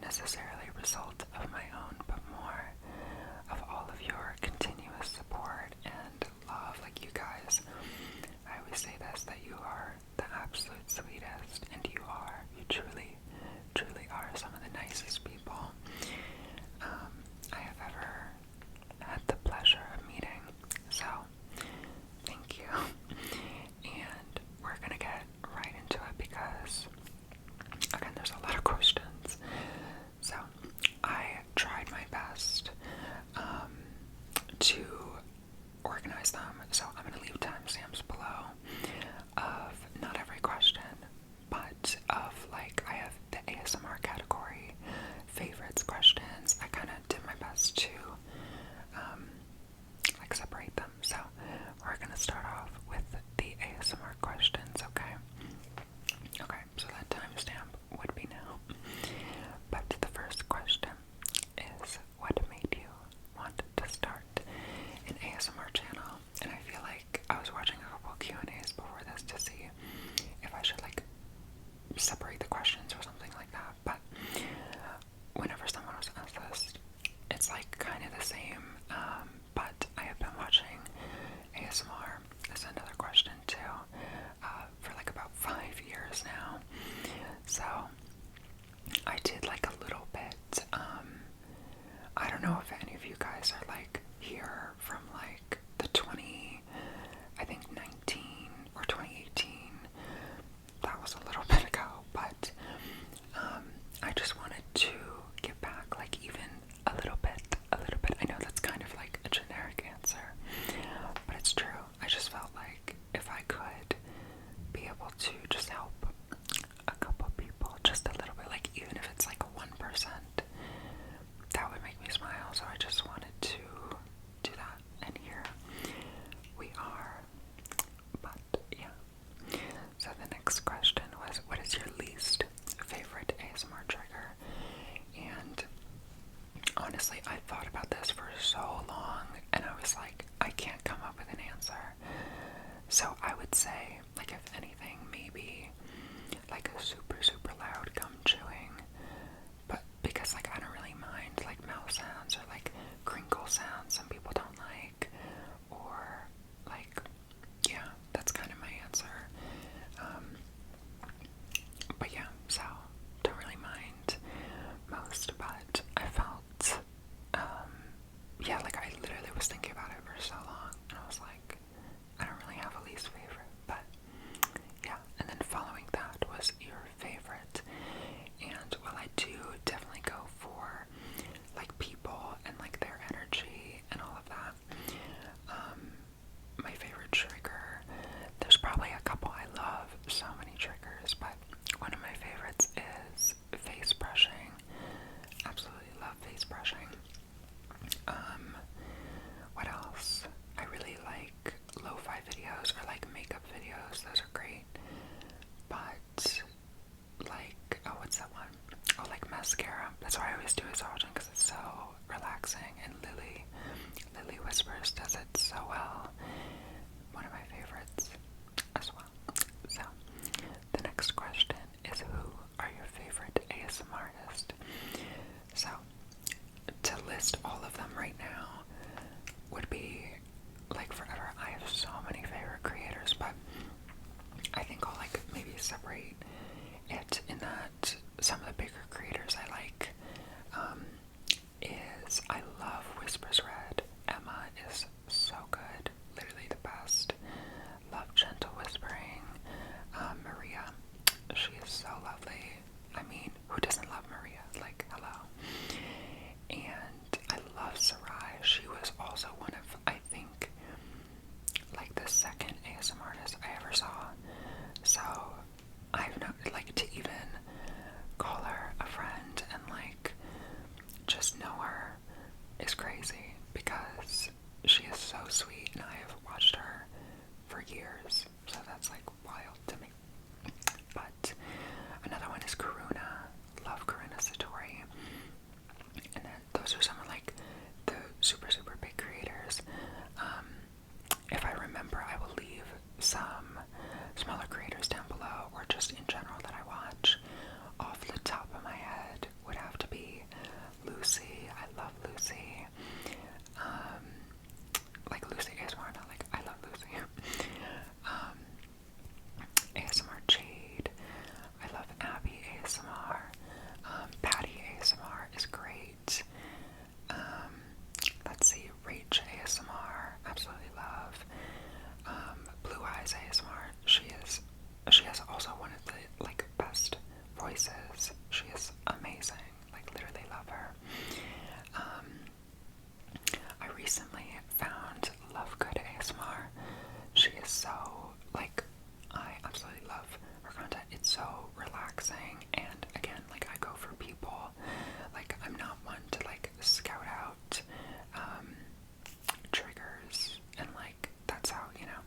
necessarily a result of my own, but more of all of your continuous support and love. Like, you guys, I always say this, that you are the absolute sweetest, and you truly, truly are some of the nicest people I have ever had the pleasure of meeting. So, thank you. And we're gonna get right into it because, again, there's a lot of questions. So, I tried my best to organize them. So, I'm gonna leave timestamps below of not every question, but of, like, I have the ASMR category, favorites questions. I kind of did my best to like separate them. So we're gonna start off with the ASMR questions, okay? Okay, so that timestamp would be now. But the first question is, what made you want to start an ASMR channel? And I feel like I was watching a couple Q&As before this to see if I should, like, separate the questions or something like that. But whenever someone was asked this, it's like kind of the same, but I have been watching ASMR, that's another question too, for like about 5 years now. So I did like a little bit, I don't know if any of you guys are like here from like the 19 or 2018, that was a little bit ago, but I just wanted to give back, like, even a little bit. I know that's kind of like a generic answer, but it's true. I just felt like if I could be able to just help a couple people just a little bit, like, even if it's like 1%, that would make me smile. So I just wanted to do that, and here we are. But yeah. So the next question was, what is your least favorite ASMR trigger? And honestly, I thought about this for so long, and I was like, I can't come up with an answer. So I would say, like, if anything, maybe like a super, super loud gum chewing, but because, like, I don't really mind, like, mouth sounds or, like, crinkle sounds some people don't like, or, like, yeah, that's kind of my answer. But yeah, so don't really mind most, but I felt, yeah, like, I literally was thinking about it for so long, and I was like, I don't really have a least favorite, but yeah. And then following that was your favorite, and well, I do definitely go for, like, people and, like, their energy and all of that. My favorite trigger, there's probably a couple I love, so many triggers, but one of my favorites is face brushing. Absolutely love face brushing. What else? I really like lo-fi videos or, like, makeup videos. Those are great. But, like, oh, what's that one? Oh, like, mascara. That's why I always do is watching, because it's so relaxing. And Lily Whispers does it so well. One of my favorites as well. So, the next question is, who are your favorite ASMR artists? So, to list all of them right now would be, like, forever. I have so many favorite creators, but I think I'll, like, maybe separate it in that some of the bigger creators I like is, I love Whispers Red. Emma is so good, literally the best. Love Gentle Whispering. Maria, she is so lovely. I mean, who doesn't love Maria? Like, hello. And I love Sarai. She was also one of, I think, like, the second ASMR artist I ever saw. So I've not, like, to even call her a friend and, like, just know her is crazy, because she is so sweet, and I have watched her for years, so that's, like, wild to me. But another one is Karuna. Love Karuna Satori. And then those are some of, like, the super, super big creators. If I remember, I will leave some smaller creators down below, or just in general that I watch. Off the top of my head would have to be is so, like, I absolutely love her content. It's so relaxing, and again, like, I go for people. Like, I'm not one to, like, scout out triggers, and, like, that's how, you know,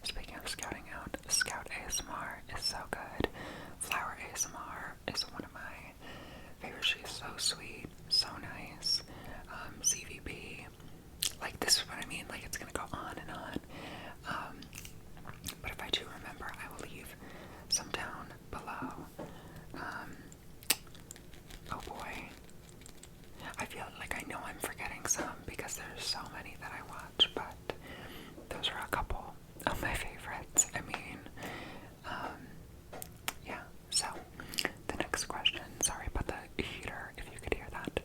speaking of scouting out, Scout ASMR is so good. Flower ASMR is one of my favorites. She's so sweet, so nice. CVB, like, this is what I mean, like, it's gonna go on and on. But if I do remember, I will leave some down below. Oh boy. I feel like I know I'm forgetting some because there's so many that I watch, but those are a couple of my favorites. I mean, yeah. So, the next question, sorry about the heater, if you could hear that.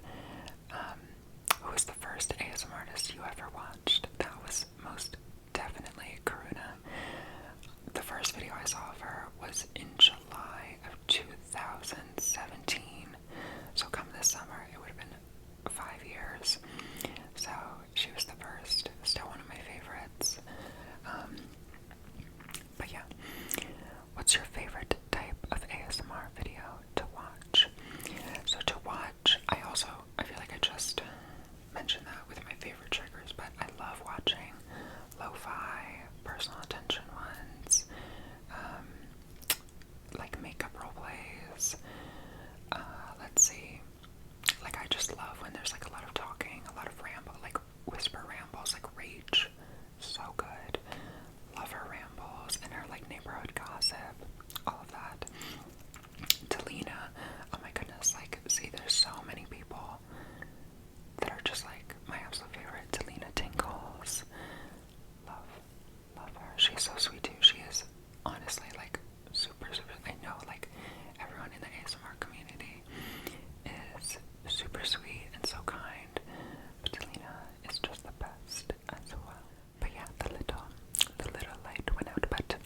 Who was the first ASMR artist you ever watched? That was most definitely Karuna. The first video I saw of her was in July of 2017. So come this summer, it would have been 5 years. So she was the first, still one of my favorites. But yeah, what's your favorite type of ASMR video to watch? So to watch, I feel like I just mentioned that with my favorite triggers, but I love watching lo-fi, personal attention ones, like makeup role plays. Let's see. Like, I just love when there's like a lot of talking, a lot of ramble, like whisper rambles, like Rach. So good. Love her rambles and her like neighborhood gossip, all of that. Talina, oh my goodness, like, see, there's so many people that are just like my absolute favorite. Talina Tingles. Love her. She's so sweet too. She is honestly like super, I know like everyone in the ASMR community is super sweet and so kind, but Talina is just the best as well. But yeah, the little light went out, but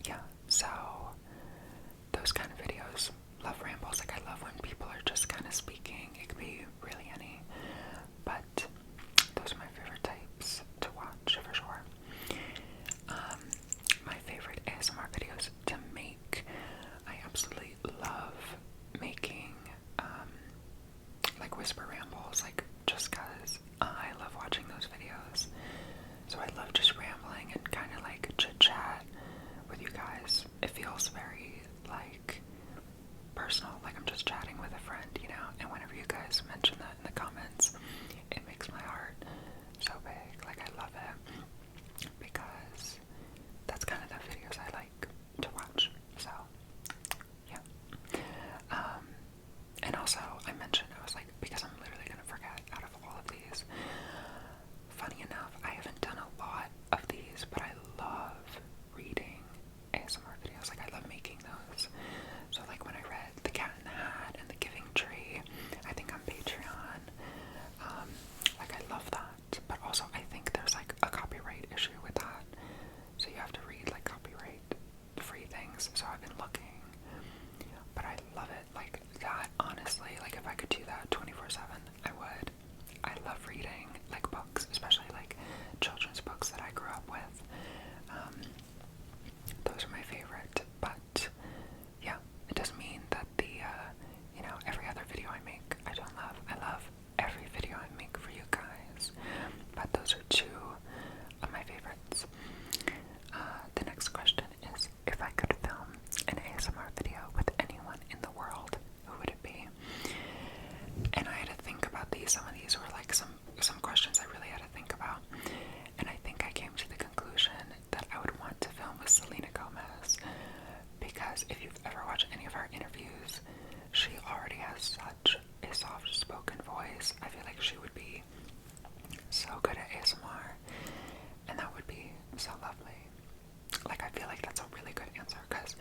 yeah, so those kind of videos, love rambles, like I love when people are just kind of speaking. It could be really any, but those are my favorite types to watch for sure. My favorite ASMR videos to make, I absolutely love making like whisper rambles, like just cause I love watching those videos. So I love just rambling and kind of like chit chat with you guys. It feels very like personal, like I'm just chatting with a friend, you know. And whenever you guys mention that in the comments, it makes my heart so big. Like, I love it because that's kind of the videos I like to watch. So yeah. And also I mentioned, I was like, because I'm literally gonna forget out of all of these. Funny enough, I haven't done a lot of these, but I love reading ASMR videos. Like, I love making those. So like when I read The Cat in the Hat and The Giving Tree, I think on Patreon, like I love that. But also I think there's like a copyright issue with that. So you have to read like copyright free things. So I've been looking. But I love it. Like that, honestly, like if I could do that 24/7, I would. I love reading like books, especially like children's books that I grew up with. Those are my favorite. But yeah, it doesn't mean that you know, every other video I make I don't love. I love every video I make for you guys. But those are two of my favorites. The next question is, if I could film an ASMR video with anyone in the world, who would it be? And I had to think about these. Some of these were like some questions I really had to think about. And I think I came to the conclusion that I would want to film with Selena Gomez, because if you've ever watched any of our interviews, she already has such a soft-spoken voice. I feel like she would be so good at ASMR, and that would be so lovely. Like, I feel like that's a really good answer, because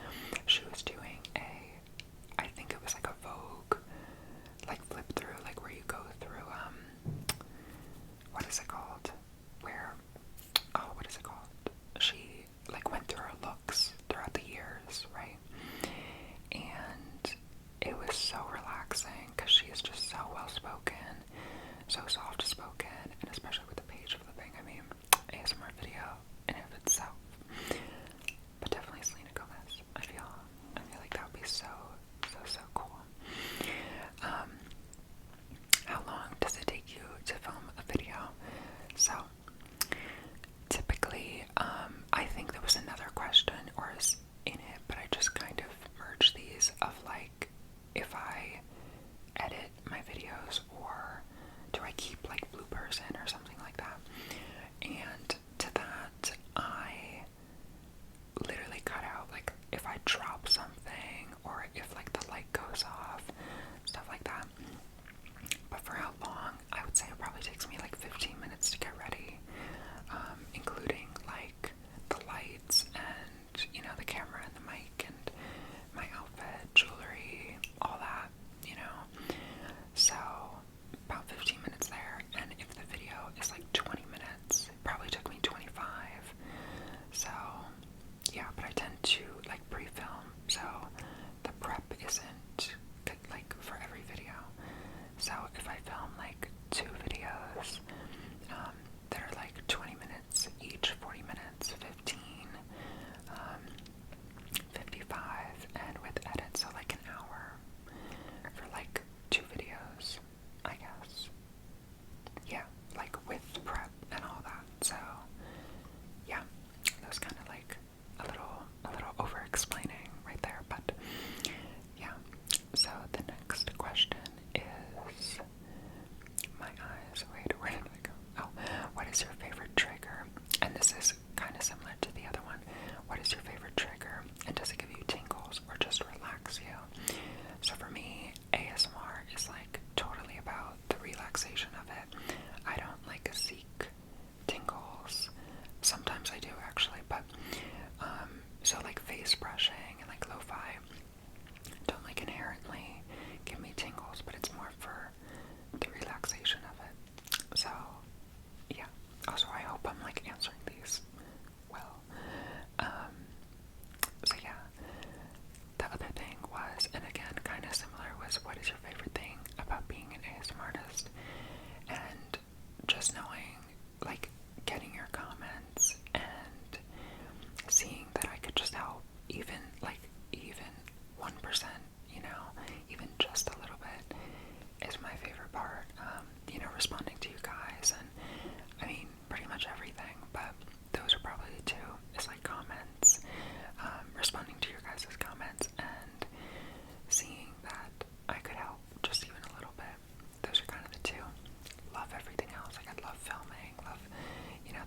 she was doing I think it was like a Vogue, like flip through, like where you go through, what is it called? What is it called? She like went through her looks throughout the years, right? And it was so relaxing, because she is just so well-spoken, so soft-spoken, and especially with the page flipping, I mean, ASMR video in and of itself.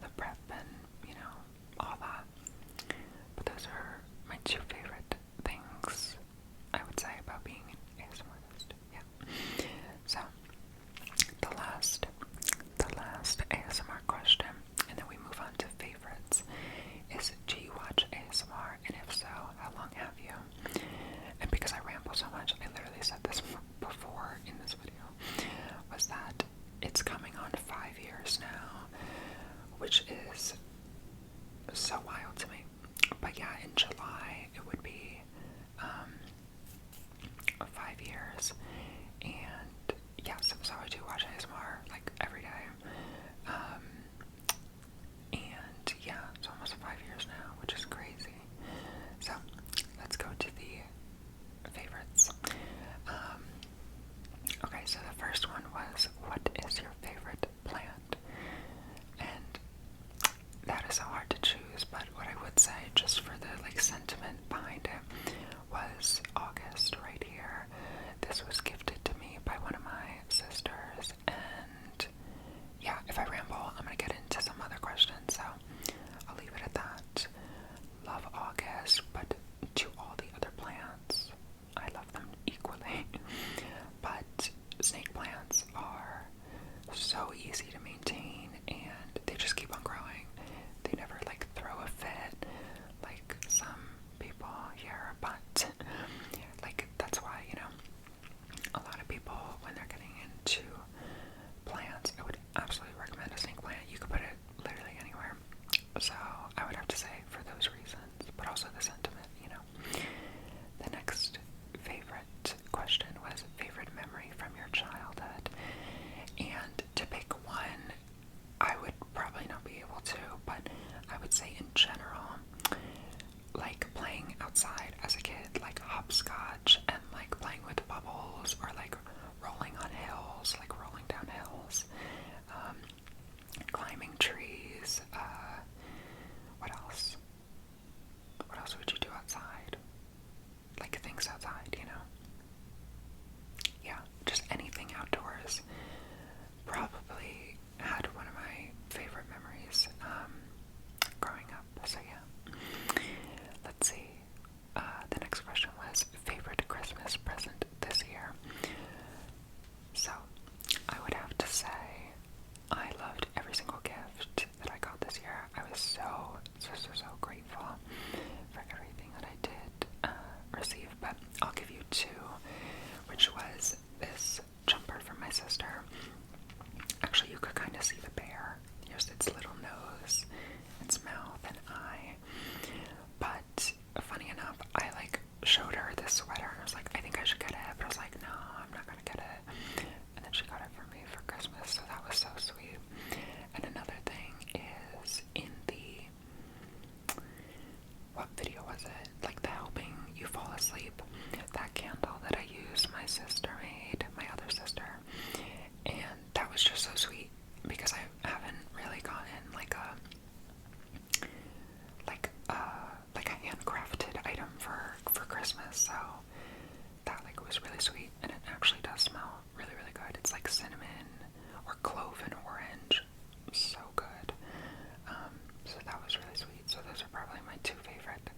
the prep and, all that. But those are my two favorite things, I would say, about being an ASMR artist. Yeah. So, the last ASMR question, and then we move on to favorites, is do you watch ASMR? And if so, how long have you? And because I ramble so much, I literally said this before in this video, was that it's coming on 5 years now, which is so wild to me. But yeah, in July it would be 5 years, and yeah, so I do watch ASMR like every day. And yeah, it's almost 5 years now, which is crazy. So let's go to the favorites. Okay, so the first one was, what is your favorite plant? And that is so hard to choose, but what I would say, just for the like sentiment behind it, was August right here. This was gifted to me by one of my sisters, and yeah, if I ramble, I'm gonna get into some other questions, so I'll leave it at that. Love August, but to all the other plants, I love them equally. But snake plants are so easy to maintain, and they just keep on growing. They never like throw a fit like some people here, but like that's why, a lot of people, when they're getting into plants, I would absolutely recommend a snake plant. You could put it literally anywhere. So I would have to say for those reasons, but also the sentiment, The next favorite question was favorite memory from your childhood. And to pick one, I would probably not be able to, but I would say in general, like playing outside as a kid, like hopscotch and like playing with bubbles, or like rolling on hills, like rolling down hills, climbing trees. What else? What else would you do outside? Like things outside, Yeah, just anything outdoors. Probably had one of my favorite memories growing up. So yeah. Let's see. The next question was favorite Christmas present this year. So I would have to say I loved every single gift that I got this year. I was so grateful for everything that I did receive. But I'll give you two, which was this jumper from my sister. Actually, you could kind of see the bear. Here's its little nose, its mouth, and eye. But funny enough, I like showed her this sweater, and I was like, I think I should get it. But I was like, no, I'm not gonna get it. And then she got it for me for Christmas, so that was so sweet. And another thing is in the, what video was it? Like the helping you fall asleep. That candle that I used, my sister made, my other sister. And that was just so sweet, because I haven't really gotten like a handcrafted item for Christmas, so that like was really sweet, and it actually does smell really good. It's like cinnamon or clove and orange, so good. So that was really sweet. So those are probably my two favorite.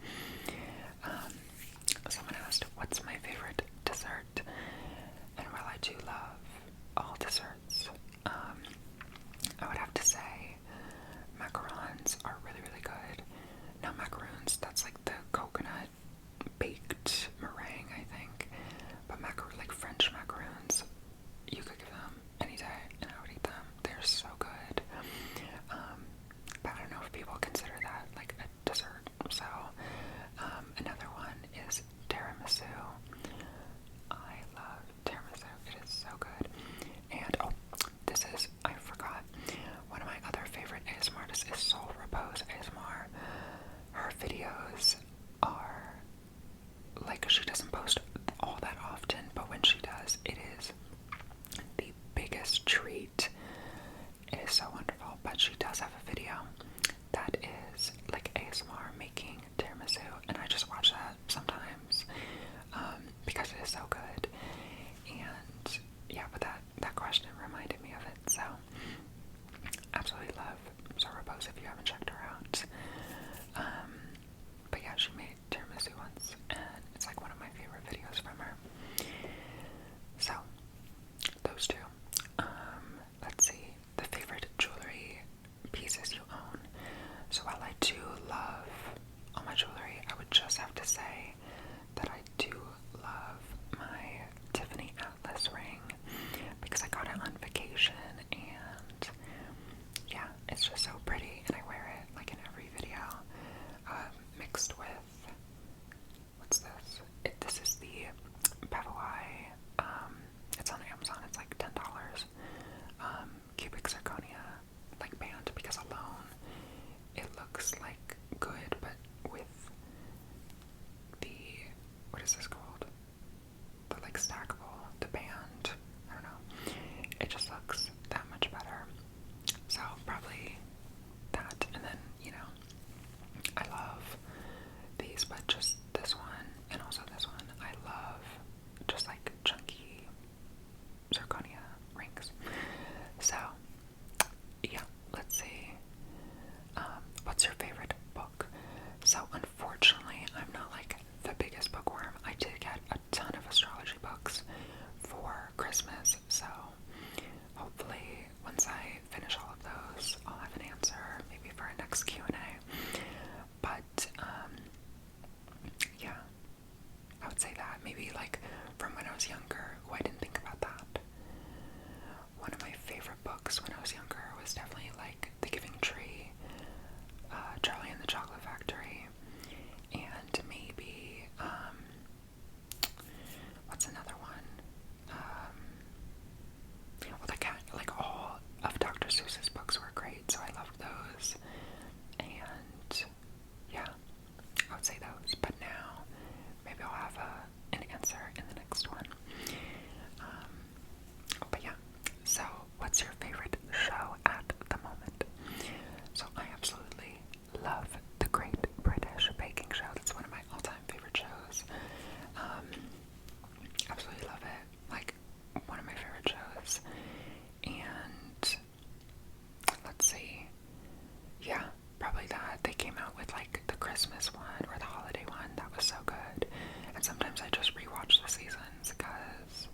Someone asked, what's my favorite dessert? And while I do love all desserts, I would have to say macarons are really good. Not macaroons, that's like the coconut baked meringue, I think. But like French macaroons, you could give them any day and I would eat them. They're so good. But I don't know if people consider that like a dessert. So another one is tiramisu. I love tiramisu. It is so good. And I forgot, one of my other favorite ASMR artists is Soul Repose ASMR. Her videos videos if you haven't checked her out. But yeah, she made tiramisu once, and it's like one of my favorite videos from her. So, those two. Let's see, the favorite jewelry pieces you own. So while I do love all my jewelry, I would just have to say that I do love my Tiffany Atlas ring because I got it on vacation, and yeah, it's just so pretty, and I wear it like in every video, mixed with, what's this? This is the Pavoi, it's on Amazon, it's like $10, cubic zirconia, like band, because alone it looks like good, but with the, what is this called? The like stackable, the band, I don't know, it just looks that much better. So probably that, and then, I love these, but just this one, and also this one, I love just like chunky zirconia rings. So, yeah, let's see. What's your favorite book? So, unfortunately, I'm not like the biggest bookworm. I did get a ton of astrology books for Christmas, so hopefully once I finish all of those, I'll have an answer maybe for our next Q&A. But, yeah, I would say that. Maybe like from when I was younger. Oh, I didn't think about that. One of my favorite books when I was younger was definitely like The Giving Tree, Charlie and the Chocolate Factory, and maybe, what's another one? Well, like all of Dr. Seuss's books were great, so I loved those. And yeah, I would say those. But now, maybe I'll have an answer in the next one. But yeah, so what's your favorite show at the moment? So I absolutely love The Great British Baking Show. That's one of my all-time favorite shows. Absolutely love it. Like, one of my favorite shows. And let's see. Yeah, probably that. They came out with like the Christmas one or the holiday one. That was so good. And sometimes I just rewatch the seasons because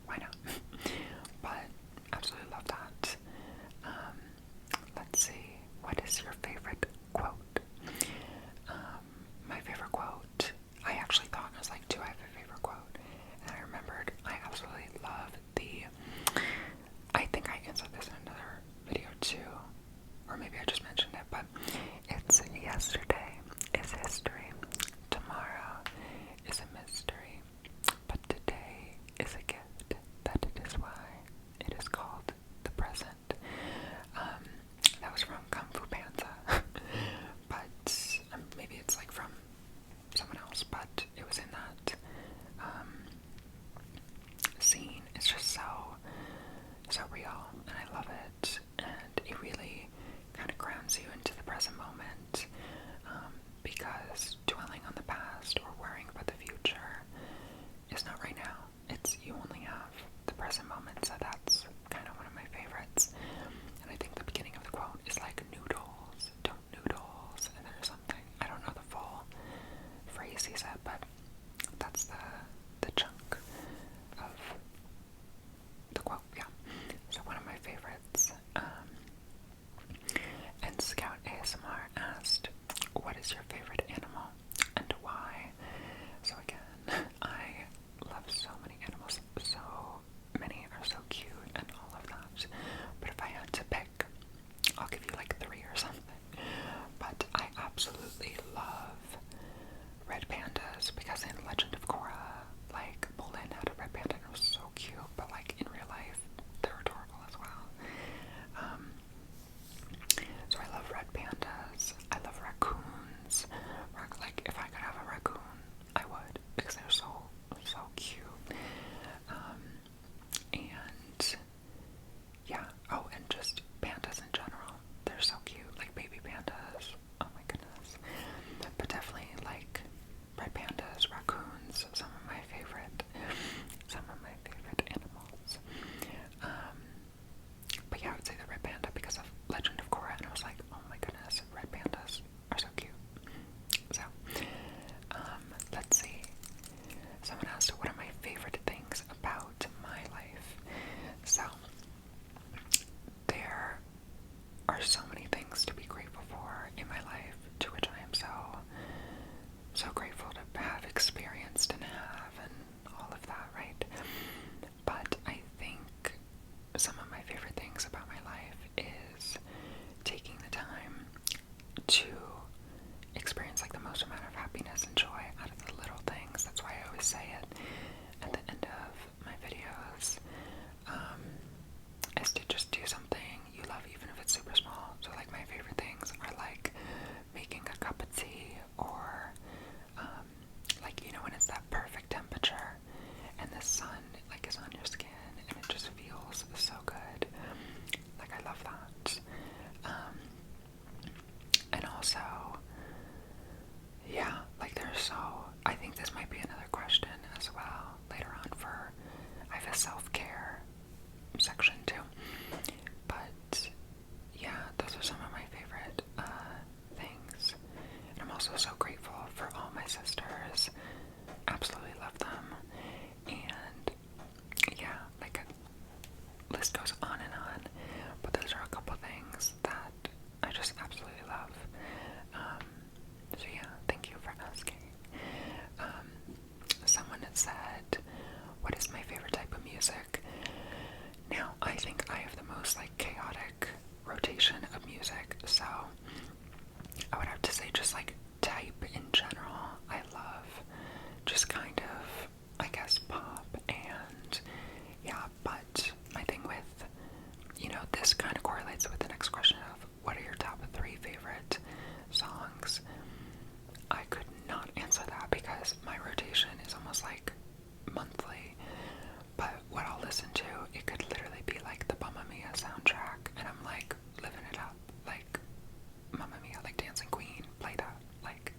why not? But absolutely love that. Let's see. What is your favorite quote? My favorite quote. I actually thought, I was like, do I have a favorite quote? And I remembered I absolutely love I think I answered this in another video too, or maybe I just mentioned it, but it's yesterday is history, tomorrow is a mystery, but today is a gift, that it is why it is called the present. That was from Kung Fu Panda, but maybe it's like from someone else, but it was in that scene. It's just so real, and I love it, and it really kind of grounds you into the present moment, because dwelling on the past or worrying about the future is not right now. It's, you only have the present moment, so that's kind of one of my favorites. And I think the beginning of the quote is like, noodles, don't noodles, and there's something, I don't know the full phrase he said, but that's the chunk of the quote, yeah. So one of my favorites. And Scout ASMR asked, what is your favorite animal and why? So again, I love so many animals. So many are so cute and all of that. But if I had to pick, I'll give you like 3 or something. But I absolutely love red pandas because in Legend of Korra, like, Bolin had a red panda and it was so cute, but like in real life, they're adorable as well. So I love red pandas. I love raccoons. Like, if I could have a raccoon, I would, because they're so cute. And yeah, oh, and just pandas in general. They're so cute, like baby pandas. Oh my goodness. But definitely like red pandas, raccoons, some of my so grateful to have experienced and have and all of that, right? But I think some of my favorite things about my life is taking the time to experience like the most amount of happiness and joy out of the little things. That's why I always say it at the end of my videos, is to just do something you love, even if it's super small. So like my favorite things are like making a cup of tea, or like, you know, when it's that perfect temperature and the sun like is on your skin and it just feels so good. Like I love that. And also, yeah, like there's so, I think this might be another question as well later on for, I have a self-care section too. But yeah, those are some of my favorite things. And I'm also so grateful for all my sisters. Absolutely love them. And yeah, like list goes on and on. But those are a couple things that I just absolutely love. So yeah, thank you for asking. Someone had said, what is my favorite type of music? Now, I think I have the most like chaotic rotation of music, so I would have to say just like type in general. I love just kind of, I guess, pop, and yeah, but my thing with, you know, this kind of correlates with the next question of what are your top 3 favorite songs? I could not answer that because my rotation is almost like monthly, but what I'll listen to, it could literally be like the Mamma Mia soundtrack, and I'm like living it up, like Mamma Mia, like Dancing Queen, play that, like,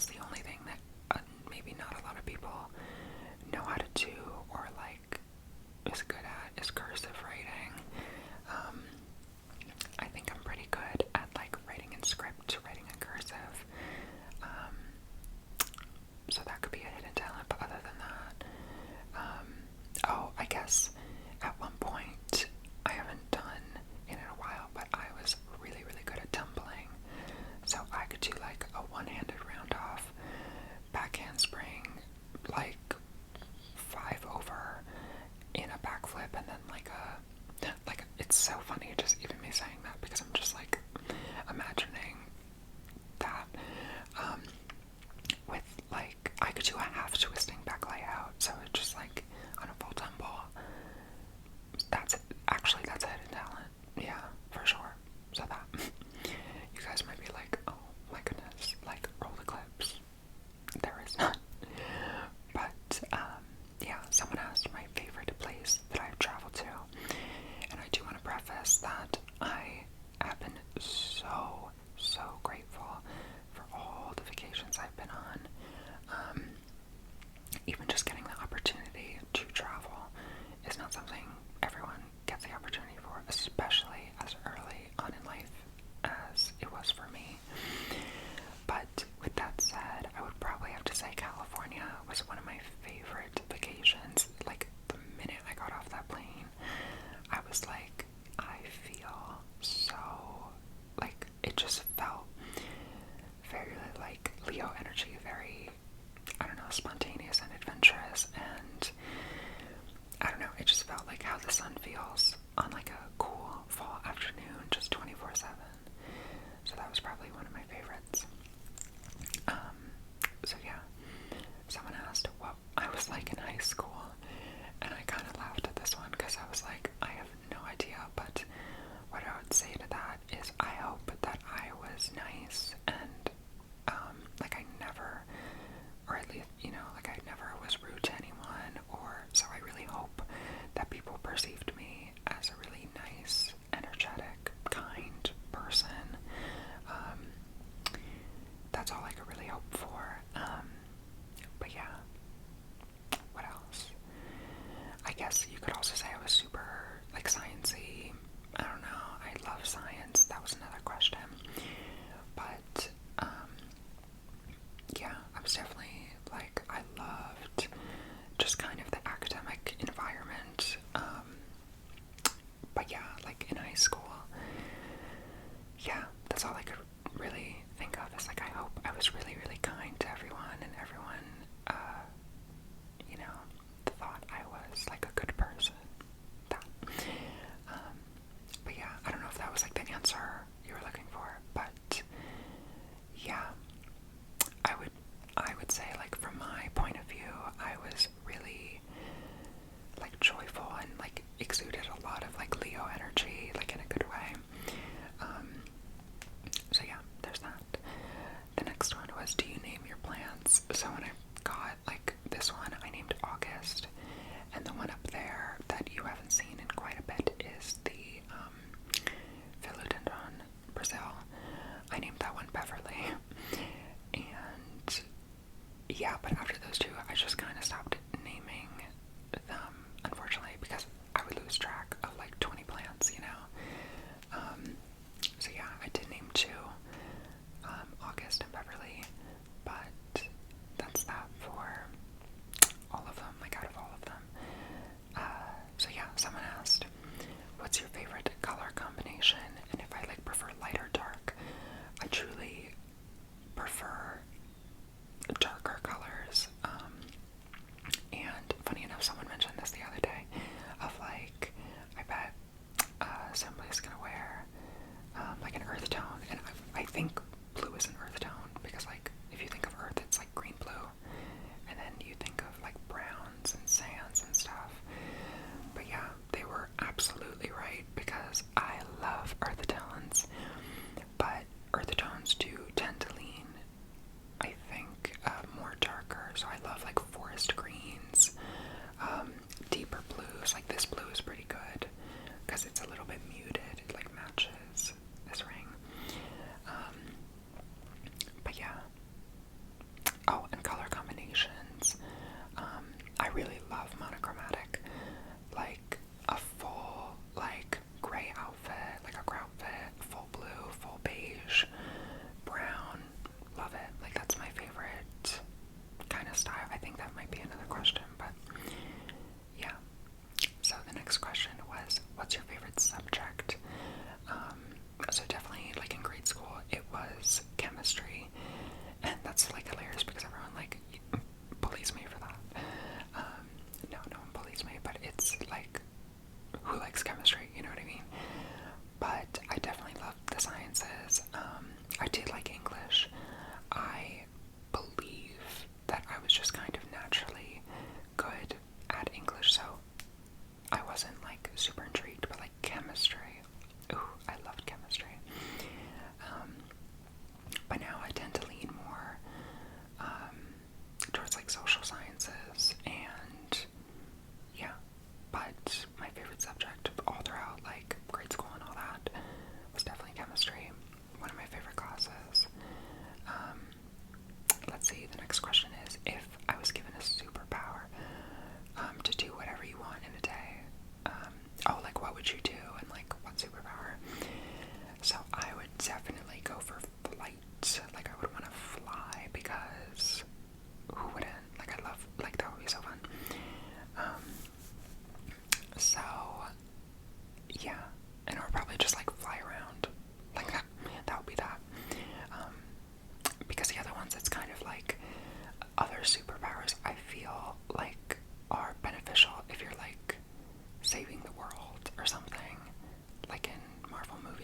guess the only thing that maybe not a lot of people know how to do or like is good at is cursive writing. I think I'm pretty good at like writing in script, writing in cursive. So that could be a hidden talent, but other than that, oh, I guess at one point, I haven't done it in a while, but I was really, really good at tumbling. So I could do like a one-handed round off, back handspring, like 5 over in a backflip, and then like it's so funny just even me saying that because I'm just like imagining that. With like, I could do a half twisting back layout, so it's just like on a full tumble. That's a hidden talent. Yeah, for sure. So that, you guys might be like, oh my goodness, like roll the clips. There is none. But, yeah, someone asked my favorite place that I've traveled to, and I do want to preface that I have been so grateful for all the vacations I've been on. Even just getting the opportunity to travel is not something everyone gets the opportunity for, especially as early on in life as it was for me. But with that said, I would probably have to say California was one of my favorite vacations. Like, the minute I got off that plane, I was like, I feel so, like, it just felt very, like, Leo energy, very, I don't know, spontaneous and adventurous, and I don't know, it just felt like how the sun feels on, like, a cool fall afternoon, just 24/7. So that was probably one of my favorites. So yeah, someone asked what I was like in high school, and I kind of laughed at this one because I was like, I have no idea, but what I would say to that is I hope that I was nice and, like I never, or at least, you know, like I never was rude to anyone, or, so I really hope that people perceived me as a really nice, energetic, kind person. That's all I could really hope for. But yeah, what else? I guess you could also say I was super, like, sciencey. I don't know, I love science. That was another question. But, yeah, I was definitely, like, I loved just kind of the academic environment. But yeah, like, in high school, yeah, that's all I could really think of, is like, I hope I was really, really kind to everyone, and everyone, you know, thought I was like a good person. That. But yeah, I don't know if that was like the answer you were looking for, but yeah, I would say, like, from my point of view, I was really like joyful and like exuded a lot of like Leo energy, like in a good way. So yeah, there's that. The next one was, do you name your plants? So when I got like this one, I named August, and the one up there that you haven't seen in quite a bit is the Philodendron Brazil. I named that one Beverly, and yeah, but after those two, I just kind of stopped naming them, unfortunately, because I would lose track of like 20 plants, you know. So yeah, I did name 2, August and Beverly, but that's that for all of them, like out of all of them. So yeah, someone asked, what's your favorite color combination, and if I like prefer light or dark. I truly prefer darker colors, and funny enough, someone mentioned this the other day, of like, I bet somebody's gonna wear like an earth tone, and I think blue is an earth tone, because like, if you think of earth, it's like green blue, and then you think of like browns and sands and stuff. But yeah, they were absolutely right, because I love earth tones, but earth tones do tend to lean, I think, more darker. So I love like forest greens, deeper blues. Like this blue is pretty good because it's a little bit muted. It like matches this ring. But yeah,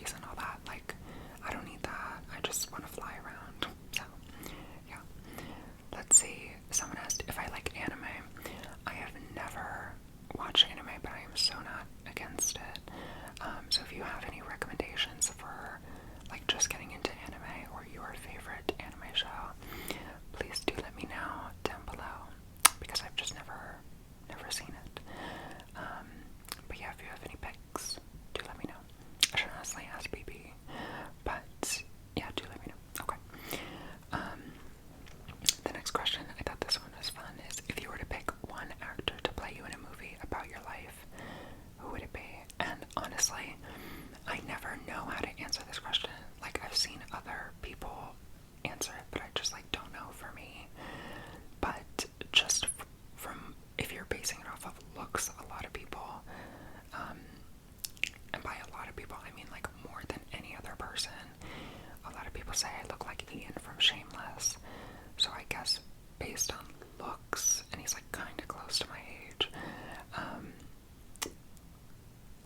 space and all that. Like, I don't need that. I just want to fly around. So, yeah. Let's see. Someone asked if I like anime. I have never watched anime, but I am so not against it. So if you have any recommendations for like just getting into anime or your favorite anime show, please do let me know down below, because I've just never seen it. But yeah, if you have any picks, do let me know. I should honestly ask BB, but yeah, do let me know. Okay. The next question, I thought this one was fun, is if you were to pick one actor to play you in a movie about your life, who would it be? And honestly, I never know how to answer this question. Like, I've seen other people answer it, but I just like don't know for me. But just from, if you're basing it off of looks, a lot of people, and by a lot of people I mean like more than any other person, a lot of people say I look like Ian from Shameless. So I guess based on looks, and he's like kind of close to my age,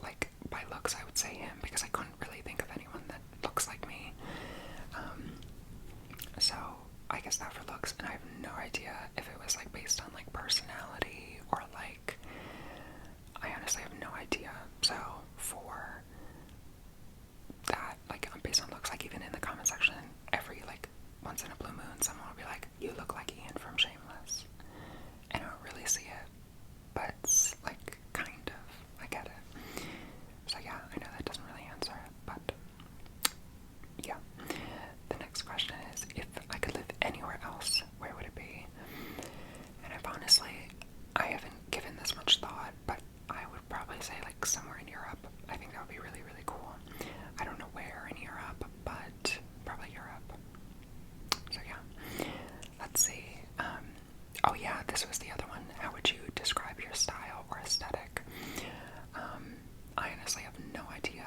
like by looks I would say him, because I couldn't really think of anyone that looks like me. So I guess that for looks, and I have no idea if it was like based on like personality or like, I honestly have no idea. So for that, like based on looks, like even in the comment section, every like once in a blue moon someone will be like, you look like Ian from Shameless, and I don't really see it, but like kind of, I get it. So yeah, I know that doesn't really answer it, but yeah. The next question is, if I could live anywhere else, where would it be? And I haven't given this much thought, but I would probably say like somewhere in Europe. I think that would be really, really cool. I don't know where in Europe, but probably Europe. So yeah, let's see. Oh yeah, this was the other one. How would you describe your style or aesthetic? I honestly have no idea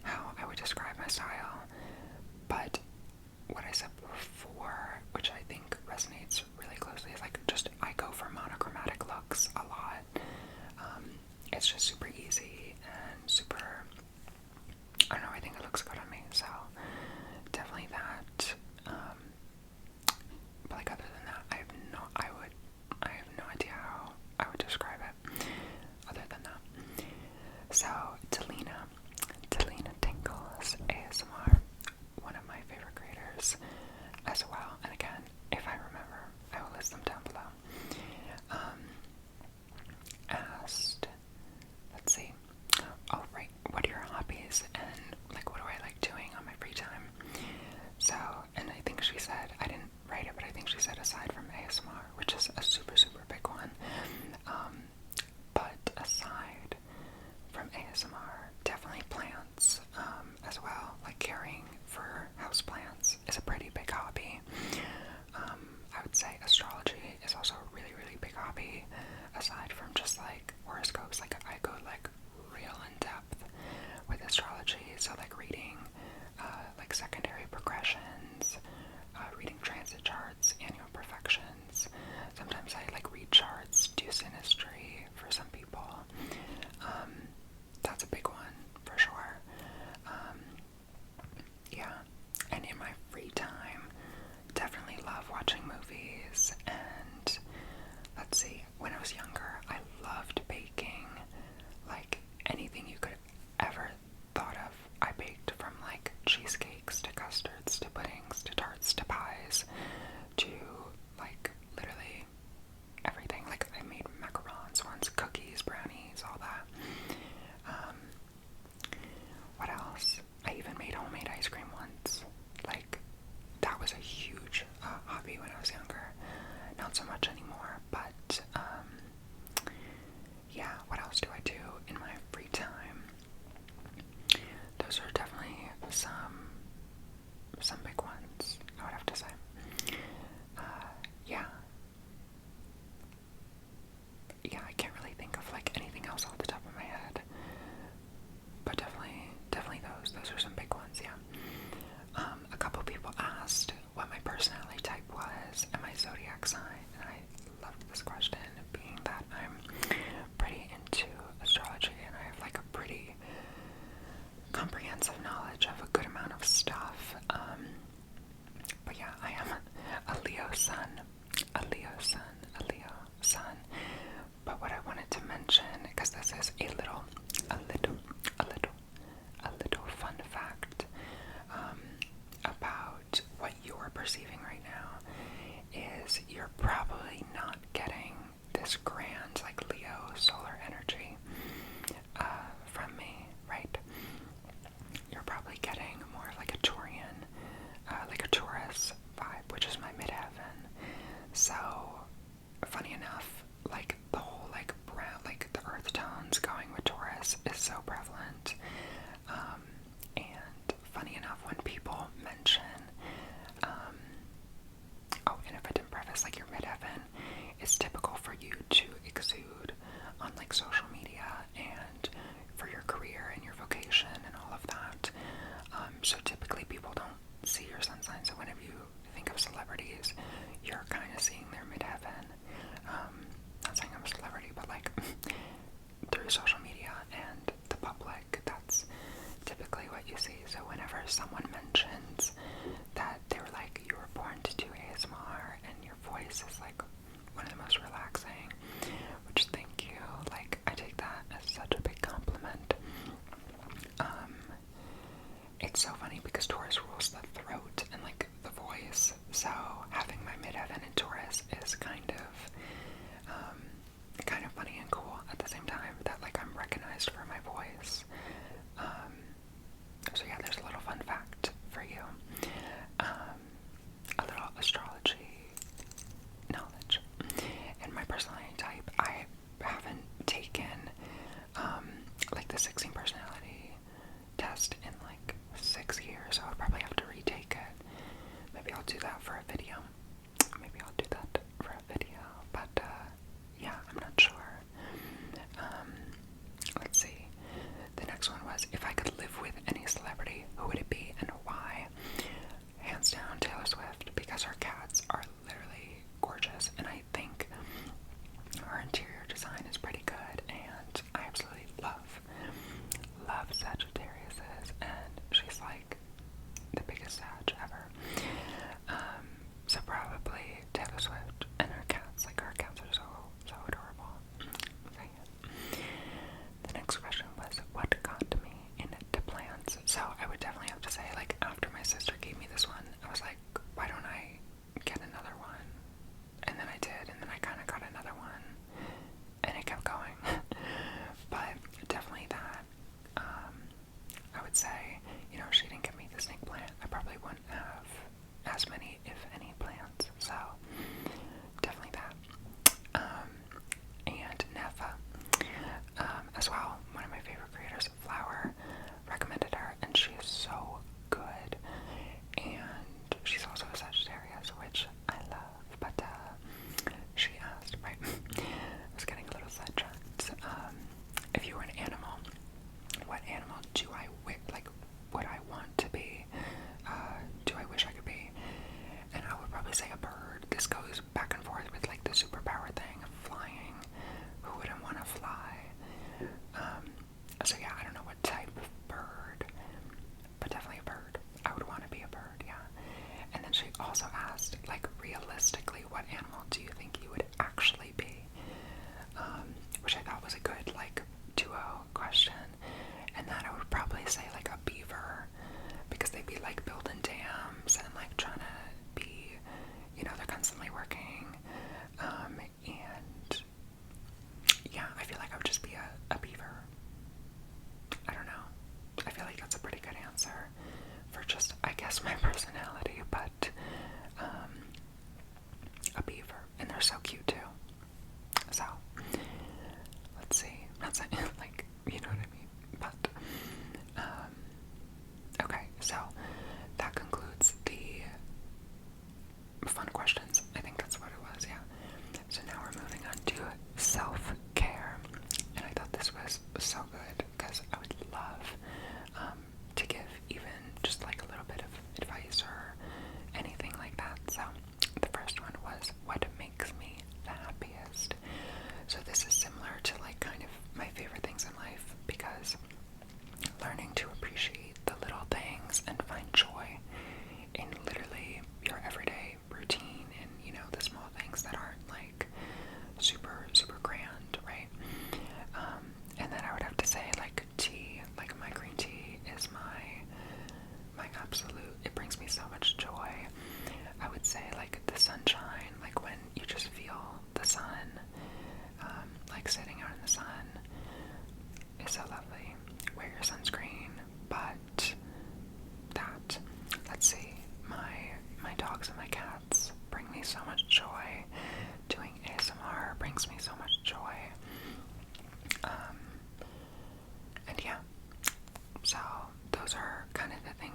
how I would describe my style, but what I said before, which I think resonates really closely, is like just I go for monochromatic looks a lot. It's just super easy and super, I don't know, I think it looks good on me, so definitely that. But like other than that, I have no idea how I would describe it other than that. So Talina Tingles ASMR, one of my favorite creators as well, and again, if I remember, I will list them down below. Asked, let's see, oh right, what are your hobbies and like what do I like doing on my free time? So, and I think she said, I didn't write it, but I think she said aside from ASMR, which is a super big one, but aside from ASMR, definitely plants as well. Like caring for houseplants is a pretty big hobby. I would say astrology is also a really big hobby, aside from just like horoscopes. Like I go like real in depth with astrology, so like reading like secondary progressions, reading transit charts, annual perfections. Sometimes I sun. A Leo sun. A Leo sun. But what I wanted to mention, because this is a little fun fact about what you're perceiving right now, is you're probably not getting this grand, like, Leo solar energy from me, right? You're probably getting more like a Taurian, like a Taurus vibe, which is my midheaven. So, funny enough, like, the whole, like, brown, like, the earth tones going with Taurus is so prevalent. And funny enough, when people mention, oh, and if I didn't preface, like, your midheaven, it's typical for you to exude on, like, social media and for your career and your vocation and all of that. So typically people don't see your sun sign, so whenever you think of celebrities, you're kind of seeing their midheaven. Not saying I'm a celebrity, but, like, through social media and the public, that's typically what you see. So whenever someone mentions that they were like, you were born to do ASMR and your voice is like one of the most relaxing, which, thank you, like, I take that as such a big compliment. It's so funny because Taurus rules the throat and, like, the voice, so having my midheaven in Taurus is kind of funny and cool at the same time, that, like, I'm recognized for my voice. So yeah, there's a little fun fact for you. A little astrology knowledge. And my personality type, I haven't taken like the 16 personality test in like 6 years, so I'll probably have to retake it. Maybe I'll do that for a video. But yeah, I'm not sure. Let's see. The next one was, if I could live with any celebrity, who would it be and why? Hands down, Taylor Swift, because her cats are literally gorgeous, and I think her interior design is pretty good, and I absolutely love Sagittariuses, and she's like the biggest Sag ever. So probably Taylor Swift and her cats. Like, her cats are so adorable. So yeah. The next question was, what got me into plants? So I would definitely have to say, like, after my sister gave me this one, I was like, why don't I get another one? And then I did, and then I kind of got another one, and it kept going. But definitely that. I would say, you know, if she didn't give me the snake plant, I probably wouldn't have as many, if any, plants. So definitely that. And Nefa, as well, one of my favorite creators, Flower, recommended her, and she is so good. And she's also a Sagittarius, which I love. But she asked, right? I was getting a little sidetracked. If you were an animal, what animal do I would I want to be? Do I wish I could be? And I would probably say a bird. This goes back and forth with, like, the superpower thing of flying. Who wouldn't want to fly? So yeah, I don't know what type of bird, but definitely a bird. I would want to be a bird, yeah. And then she also asked, like, realistically, what animal do you think you would actually be? Which I thought was a good, like, duo question. And then I would probably say, like, a beaver, because they'd be, like, building dams and, like, trying to be, you know, they're constantly working. And yeah, I feel like I would just be a beaver. I don't know. I feel like that's a pretty good answer for just, I guess, my personality, but a beaver. And they're so cute too. So let's see. I'm not saying, like, you know what I mean, but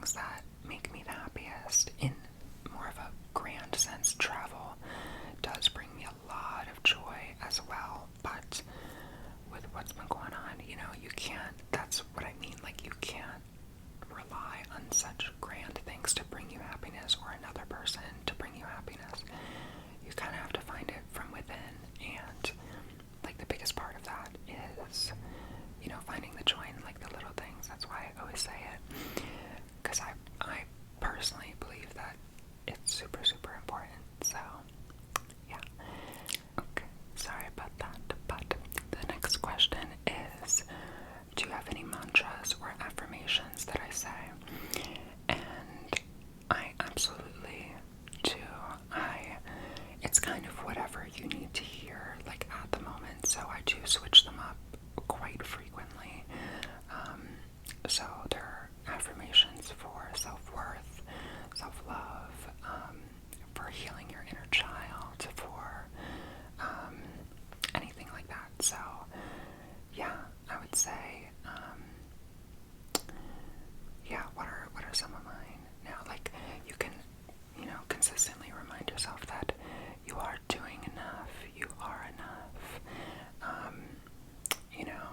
things that make me the happiest in more of a grand sense. Travel does bring me a lot of joy as well, but with what's been going on, you know, you can't, that's what I mean, like, you can't rely on such grand things to bring you happiness, or another person to bring you happiness. You kind of have to find it from within, and like the biggest part of that is, you know, finding the joy in like the little things. That's why I always say it, because I personally believe that it's super, super important. So yeah. Okay, sorry about that, but the next question is, do you have any mantras or affirmations that I say? And I absolutely do. It's kind of whatever you need to hear, like, at the moment, so I do switch them up quite frequently. So there are affirmations for self-worth, self-love, for healing your inner child, for anything like that. So yeah, I would say, yeah, what are some of mine? Now, like, you can, you know, consistently remind yourself that you are doing enough, you are enough. You know,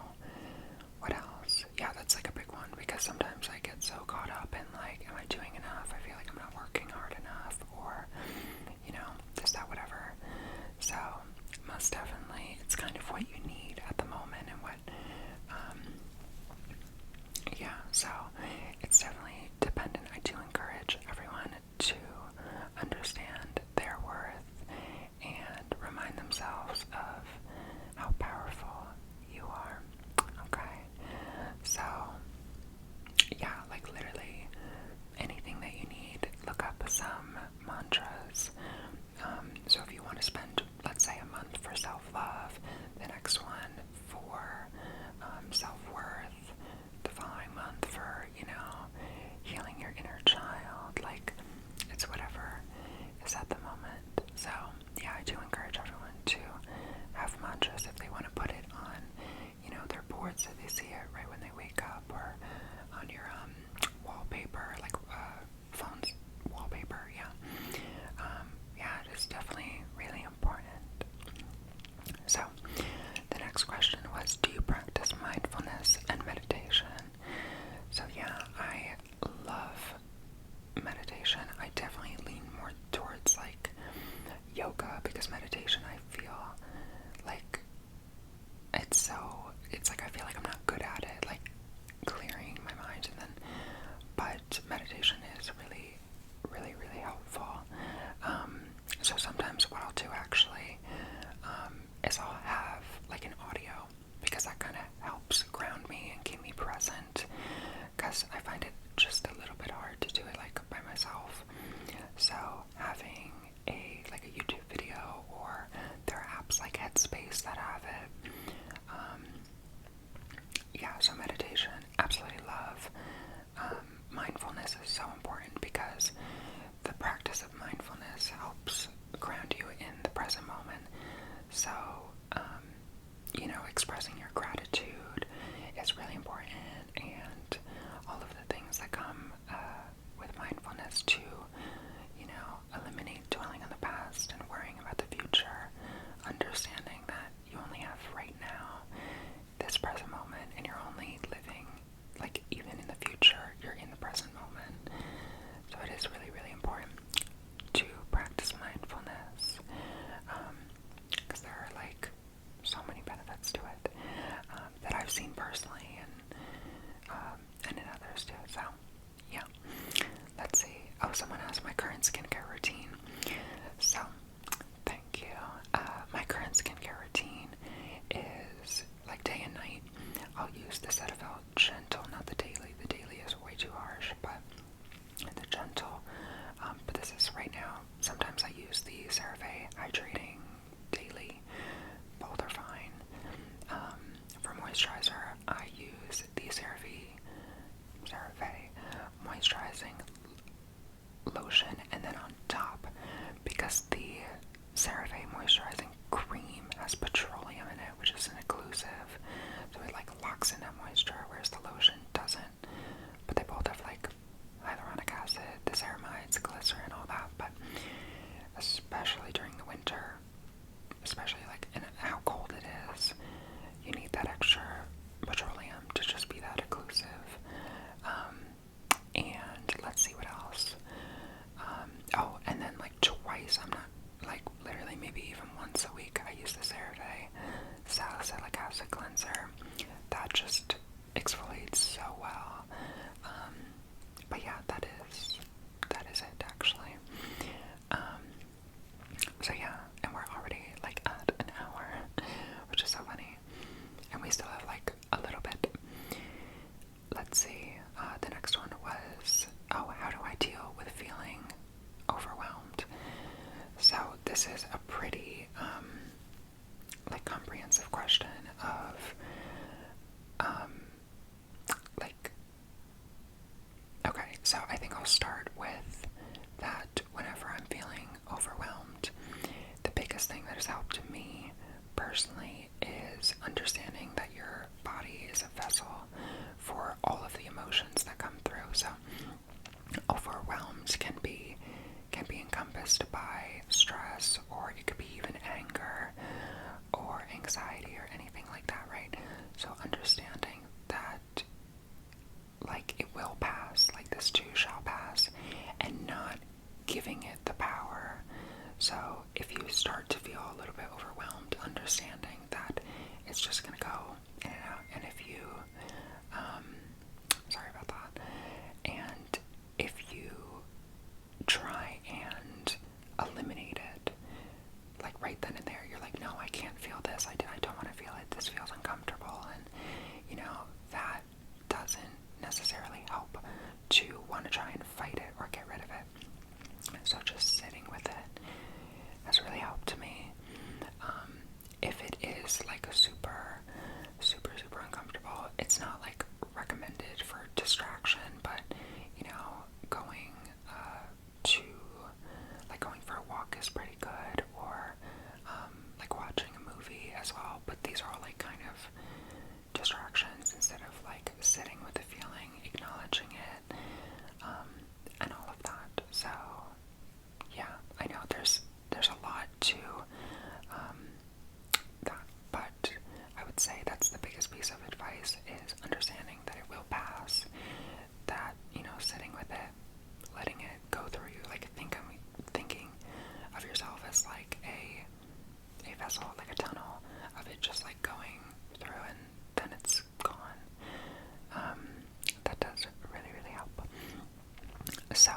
what else? Yeah, that's like a big one, because sometimes I get so caught up in like, am I doing enough? I feel like I'm not working hard enough, or, you know, this, that, whatever. So, most definitely, it's kind of what you need at the moment, and what, yeah, so it's definitely dependent. I do encourage everyone to understand their worth and remind themselves of how powerful you are. Okay, so yeah, like literally anything that you need, look up some mantras. So if you want to spend, let's say, a month for self-love, the next one for self-worth, the following month for, you know, healing your inner child, like, it's whatever is at the moment. So yeah, I do encourage everyone to have mantras if they want to put it on, you know, their boards, so they see it right when they wake up, or on your wallpaper, like phone's wallpaper. Yeah, yeah, it is definitely really important. So the next question was, do you practice mindfulness and meditation? So yeah, I love meditation. I definitely lean more towards like yoga, because meditation, I feel like it's like I feel like I'm not good at it, like clearing my mind, and then, but meditation is really, really, really helpful. So sometimes what I'll do actually, is I'll have like an audio, because that kind of helps ground me and keep me present, because I find it just a little bit hard to do it like by myself. So having like a YouTube video, or there are apps like Headspace that have it. Yeah, so meditation, absolutely love. Mindfulness is so important, because the practice of mindfulness helps ground you in the present moment. So, you know, expressing your gratitude is really important, and all of the things that come with mindfulness to, you know, eliminate dwelling on the past and worrying about the future, understanding that you only have right now, this present moment, and you're only living, like, even in the future, you're in the present moment. So it is really, really important to practice mindfulness, because there are like so many benefits to it, that I've seen personally, and in others too. So yeah, let's see. Oh, someone asked my current skincare routine. So thank you. My current skincare routine is like day and night. I'll use the Cetaphil Gentle, not the Daily. The Daily is way too harsh, but the Gentle. But this is right now. Sometimes I use the CeraVe Hydrating Daily. Both are fine. For moisturizer, I use the CeraVe moisturizing lotion, and then on top, because the CeraVe moisturizing cream has petroleum in it, which is an occlusive, so it like locks in that moisture, whereas the lotion doesn't. But they both have like hyaluronic So I think I'll start with that. Whenever I'm feeling overwhelmed, the biggest thing that has helped me personally is understanding that your body is a vessel for all of the emotions that come through. So overwhelmed can be encompassed by stress, or it could be even anger or anxiety or anything like that, right? So understanding that, like, it will pass, like this too shall pass, and not giving it the power. So if you start to feel a little bit overwhelmed, understanding that it's just gonna go in and out, and if you, sorry about that, and if you try and eliminate it, like right then and there, you're like, no, I can't feel this, I don't want to feel it, this feels uncomfortable, and you know, that doesn't necessarily help to want to try and fight it or get rid of it. So just sitting with it has really helped me. If it is like a super uncomfortable, it's not like recommended for distraction, but you know, going to, like, going for a walk is pretty good, or like watching a movie as well. But these are all like kind of distractions instead of like sitting with the feeling, acknowledging it, and all of that. So yeah, I know there's a lot to that, but I would say that's the biggest piece of advice, is understanding that it will pass, that, you know, sitting with it, letting it go through you, like thinking of yourself as like a vessel, like a tunnel of it just like going through and then it's gone. That does really help. So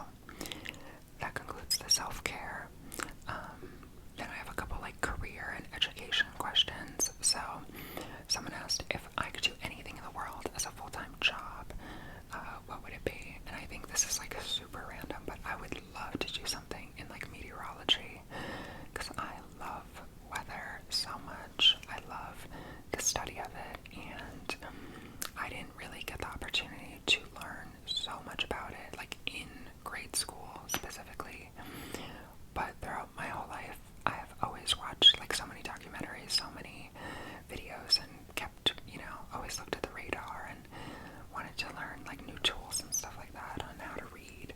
that concludes the self-care. Then I have a couple like career and education questions. So someone asked if I could do anything in the world as a full-time job, what would it be? And I think this is like super random, but I would love to do something in like meteorology, because I love weather so much. I love the study of it, and I didn't really get the opportunity to learn so much about it, like in grade school specifically. But throughout my whole life, I have always watched like so many documentaries, so many videos, and kept, you know, always looked at the radar and wanted to learn like new tools and stuff like that on how to read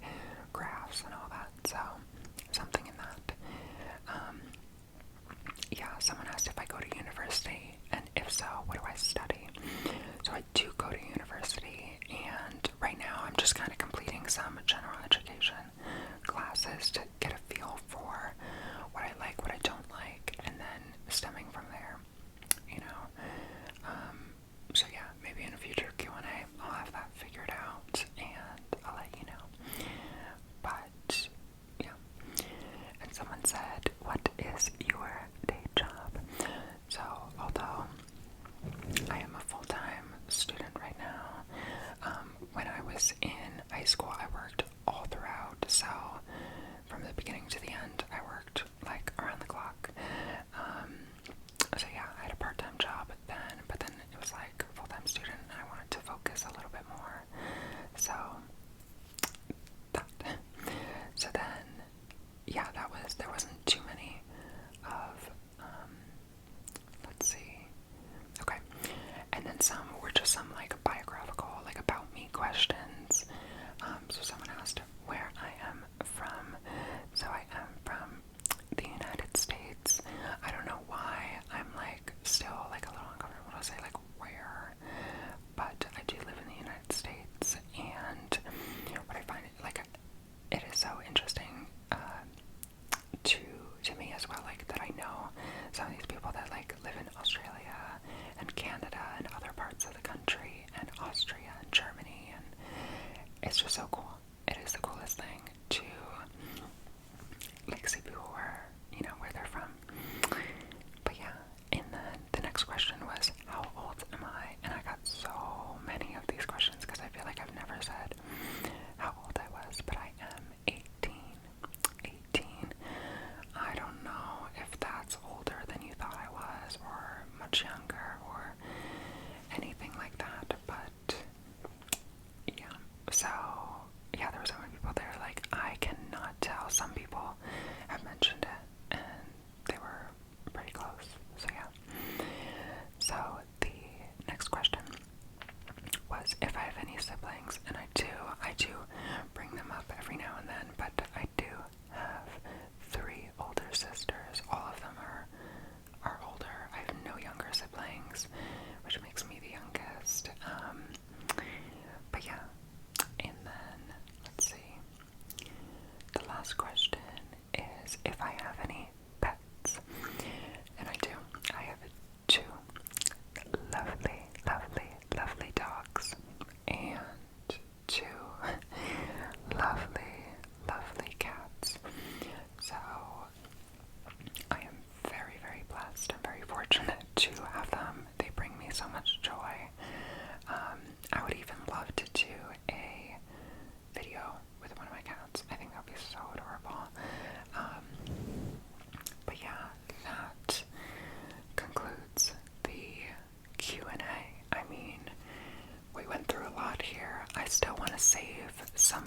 some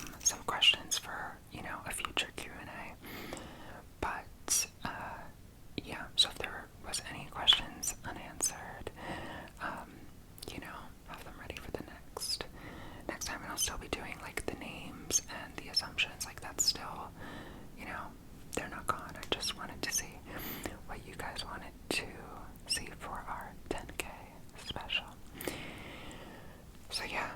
questions for, you know, a future Q&A. But yeah, so if there was any questions unanswered, you know, have them ready for the next time, and I'll still be doing like the names and the assumptions. Like that's still, you know, they're not gone. I just wanted to see what you guys wanted to see for our 10K special. So yeah,